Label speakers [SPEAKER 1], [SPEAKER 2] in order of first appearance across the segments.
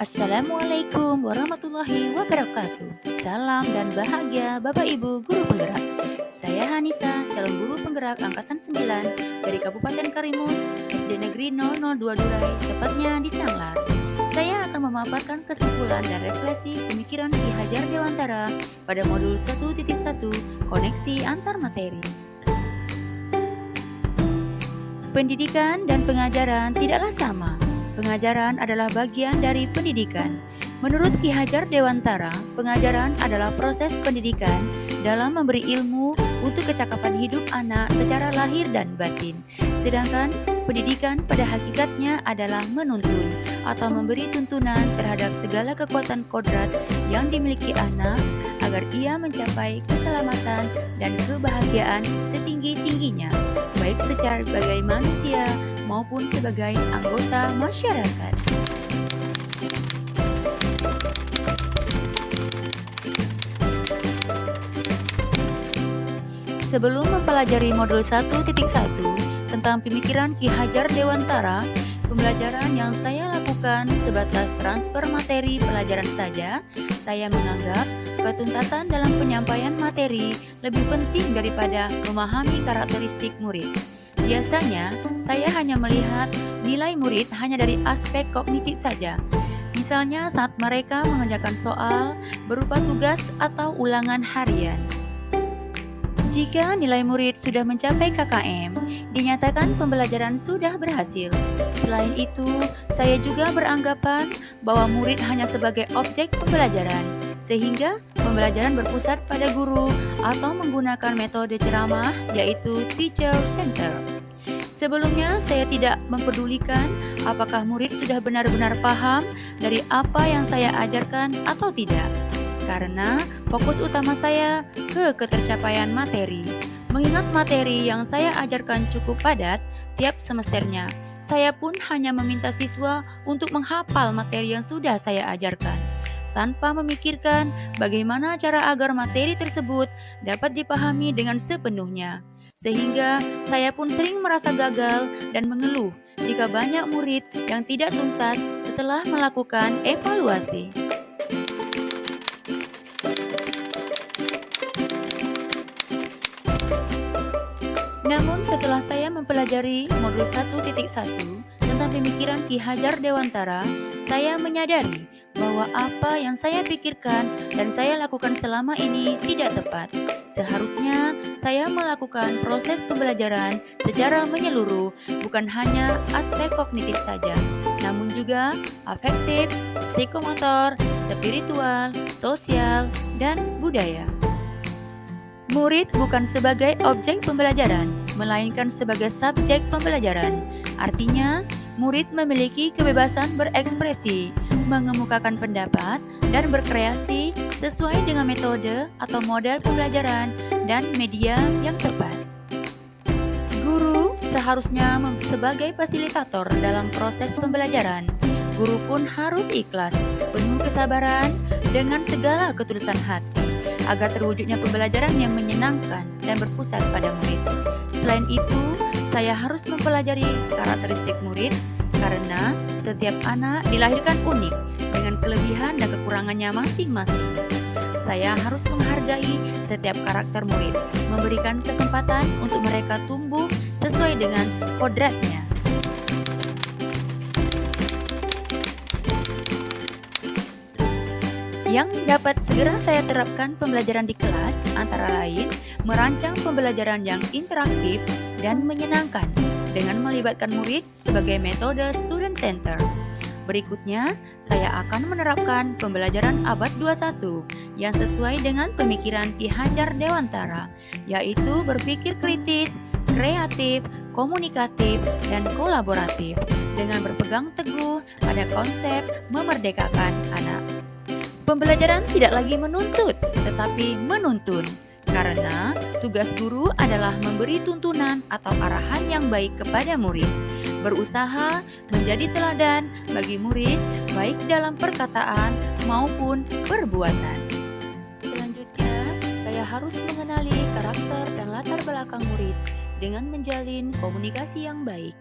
[SPEAKER 1] Assalamualaikum warahmatullahi wabarakatuh. Salam dan bahagia Bapak Ibu Guru Penggerak. Saya Hanisa, calon guru penggerak angkatan 9 dari Kabupaten Karimun, SD Negeri 002 Durai, tepatnya di Sanglar. Saya akan memaparkan kesimpulan dan refleksi pemikiran Ki Hajar Dewantara pada modul 1.1 koneksi antar materi. Pendidikan dan pengajaran tidaklah sama. Pengajaran adalah bagian dari pendidikan. Menurut Ki Hajar Dewantara, pengajaran adalah proses pendidikan dalam memberi ilmu untuk kecakapan hidup anak secara lahir dan batin. Sedangkan pendidikan pada hakikatnya adalah menuntun atau memberi tuntunan terhadap segala kekuatan kodrat yang dimiliki anak agar ia mencapai keselamatan dan kebahagiaan setinggi-tingginya, baik sebagai manusia maupun sebagai anggota masyarakat. Sebelum mempelajari modul 1.1 tentang pemikiran Ki Hajar Dewantara, pembelajaran yang saya lakukan sebatas transfer materi pelajaran saja. Saya menganggap ketuntasan dalam penyampaian materi lebih penting daripada memahami karakteristik murid. Biasanya, saya hanya melihat nilai murid hanya dari aspek kognitif saja. Misalnya saat mereka mengerjakan soal berupa tugas atau ulangan harian. Jika nilai murid sudah mencapai KKM, dinyatakan pembelajaran sudah berhasil. Selain itu, saya juga beranggapan bahwa murid hanya sebagai objek pembelajaran, sehingga pembelajaran berpusat pada guru atau menggunakan metode ceramah, yaitu teacher center. Sebelumnya, saya tidak mempedulikan apakah murid sudah benar-benar paham dari apa yang saya ajarkan atau tidak, karena fokus utama saya ke ketercapaian materi. Mengingat materi yang saya ajarkan cukup padat tiap semesternya, saya pun hanya meminta siswa untuk menghafal materi yang sudah saya ajarkan, tanpa memikirkan bagaimana cara agar materi tersebut dapat dipahami dengan sepenuhnya. Sehingga saya pun sering merasa gagal dan mengeluh jika banyak murid yang tidak tuntas setelah melakukan evaluasi. Namun setelah saya mempelajari modul 1.1 tentang pemikiran Ki Hajar Dewantara, saya menyadari bahwa apa yang saya pikirkan dan saya lakukan selama ini tidak tepat. Seharusnya saya melakukan proses pembelajaran secara menyeluruh, bukan hanya aspek kognitif saja, namun juga afektif, psikomotor, spiritual, sosial, dan budaya. Murid bukan sebagai objek pembelajaran, melainkan sebagai subjek pembelajaran. Artinya, murid memiliki kebebasan berekspresi, mengemukakan pendapat, dan berkreasi sesuai dengan metode atau model pembelajaran dan media yang tepat. Guru seharusnya sebagai fasilitator dalam proses pembelajaran. Guru pun harus ikhlas, penuh kesabaran, dengan segala ketulusan hati, agar terwujudnya pembelajaran yang menyenangkan dan berpusat pada murid. Selain itu, saya harus mempelajari karakteristik murid karena setiap anak dilahirkan unik dengan kelebihan dan kekurangannya masing-masing. Saya harus menghargai setiap karakter murid, memberikan kesempatan untuk mereka tumbuh sesuai dengan kodratnya. Yang dapat segera saya terapkan pembelajaran di kelas antara lain merancang pembelajaran yang interaktif dan menyenangkan dengan melibatkan murid sebagai metode student center. Berikutnya, saya akan menerapkan pembelajaran abad 21 yang sesuai dengan pemikiran Ki Hajar Dewantara, yaitu berpikir kritis, kreatif, komunikatif, dan kolaboratif dengan berpegang teguh pada konsep memerdekakan anak. Pembelajaran tidak lagi menuntut, tetapi menuntun. Karena tugas guru adalah memberi tuntunan atau arahan yang baik kepada murid, berusaha menjadi teladan bagi murid baik dalam perkataan maupun perbuatan. Selanjutnya, saya harus mengenali karakter dan latar belakang murid dengan menjalin komunikasi yang baik.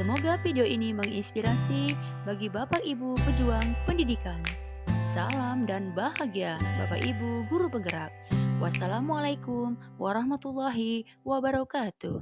[SPEAKER 1] Semoga video ini menginspirasi bagi Bapak Ibu pejuang pendidikan. Salam dan bahagia Bapak Ibu guru penggerak. Wassalamualaikum warahmatullahi wabarakatuh.